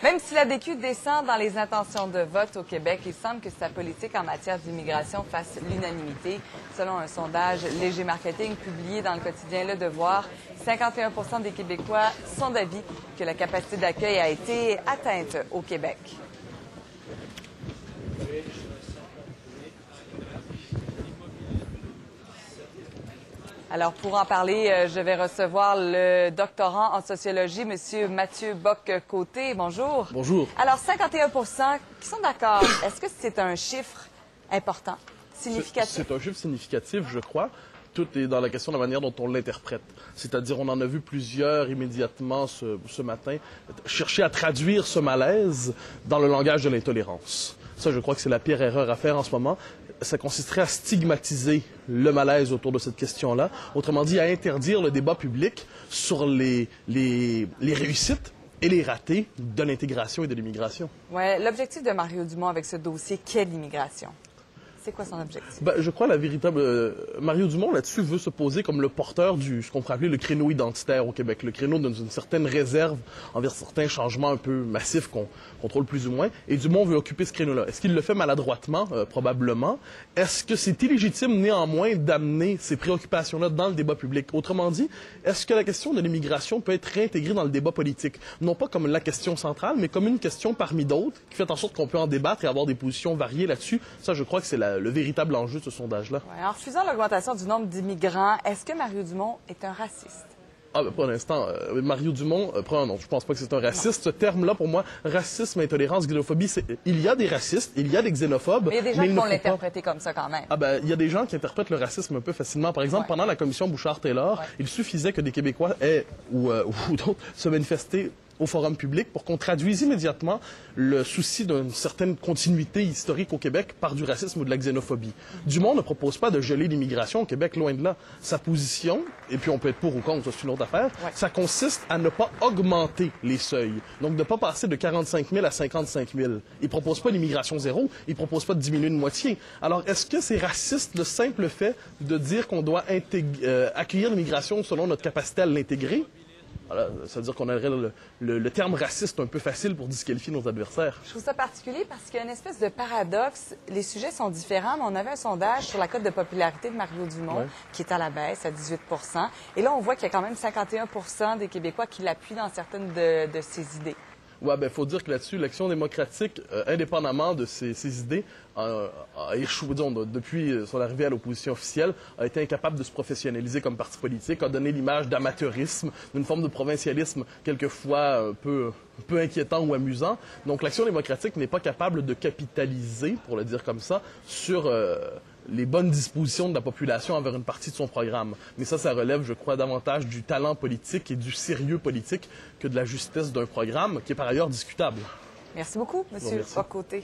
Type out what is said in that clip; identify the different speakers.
Speaker 1: Même si la DQ descend dans les intentions de vote au Québec, il semble que sa politique en matière d'immigration fasse l'unanimité. Selon un sondage Léger Marketing publié dans le quotidien Le Devoir, 51% des Québécois sont d'avis que la capacité d'accueil a été atteinte au Québec. Alors, pour en parler, je vais recevoir le doctorant en sociologie, M. Mathieu Bock-Côté. Bonjour.
Speaker 2: Bonjour.
Speaker 1: Alors, 51% qui sont d'accord. Est-ce que c'est un chiffre important, significatif?
Speaker 2: C'est un chiffre significatif, je crois. Tout est dans la question de la manière dont on l'interprète. C'est-à-dire, on en a vu plusieurs immédiatement ce matin chercher à traduire ce malaise dans le langage de l'intolérance. Ça, je crois que c'est la pire erreur à faire en ce moment. Ça consisterait à stigmatiser le malaise autour de cette question-là. Autrement dit, à interdire le débat public sur les réussites et les ratés de l'intégration et de l'immigration.
Speaker 1: Oui, l'objectif de Mario Dumont avec ce dossier, qu'est l'immigration? C'est quoi son objectif?
Speaker 2: Je crois la véritable... Mario Dumont, là-dessus, veut se poser comme le porteur ce qu'on pourrait appeler le créneau identitaire au Québec. Le créneau d'une certaine réserve envers certains changements un peu massifs qu'on contrôle plus ou moins. Et Dumont veut occuper ce créneau-là. Est-ce qu'il le fait maladroitement? Probablement. Est-ce que c'est illégitime, néanmoins, d'amener ces préoccupations-là dans le débat public? Autrement dit, est-ce que la question de l'immigration peut être réintégrée dans le débat politique? Non pas comme la question centrale, mais comme une question parmi d'autres, qui fait en sorte qu'on peut en débattre et avoir des positions variées là-dessus. Ça, je crois que c'est le véritable enjeu de ce sondage-là.
Speaker 1: Ouais, en refusant l'augmentation du nombre d'immigrants, est-ce que Mario Dumont est un raciste?
Speaker 2: Pour l'instant, Mario Dumont, non, je pense pas que c'est un raciste. Ce terme-là, pour moi, racisme, intolérance, xénophobie, il y a des racistes, il y a des xénophobes.
Speaker 1: Mais il y a des gens qui vont l'interpréter comme ça quand même.
Speaker 2: Il y a des gens qui interprètent le racisme un peu facilement. Par exemple, pendant la commission Bouchard-Taylor, il suffisait que des Québécois aient, ou d'autres, se manifester au forum public pour qu'on traduise immédiatement le souci d'une certaine continuité historique au Québec par du racisme ou de la xénophobie. Dumont ne propose pas de geler l'immigration au Québec, loin de là. Sa position, et puis on peut être pour ou contre, ça c'est une autre affaire, ça consiste à ne pas augmenter les seuils. Donc de ne pas passer de 45 000 à 55 000. Il ne propose pas l'immigration zéro, il ne propose pas de diminuer de moitié. Alors est-ce que c'est raciste le simple fait de dire qu'on doit accueillir l'immigration selon notre capacité à l'intégrer? Voilà, ça veut dire qu'on aurait le terme raciste un peu facile pour disqualifier nos adversaires.
Speaker 1: Je trouve ça particulier parce qu'il y a une espèce de paradoxe. Les sujets sont différents, mais on avait un sondage sur la cote de popularité de Mario Dumont qui est à la baisse, à 18 %. Et là, on voit qu'il y a quand même 51 % des Québécois qui l'appuient dans certaines de ses idées.
Speaker 2: Oui, faut dire que là-dessus, l'Action démocratique, indépendamment de ses idées, a échoué, disons, depuis son arrivée à l'opposition officielle, a été incapable de se professionnaliser comme parti politique, a donné l'image d'amateurisme, d'une forme de provincialisme quelquefois un peu inquiétant ou amusant. Donc l'Action démocratique n'est pas capable de capitaliser, pour le dire comme ça, sur les bonnes dispositions de la population envers une partie de son programme. Mais ça relève, je crois, davantage du talent politique et du sérieux politique que de la justesse d'un programme qui est par ailleurs discutable.
Speaker 1: Merci beaucoup, M. Bock-Côté.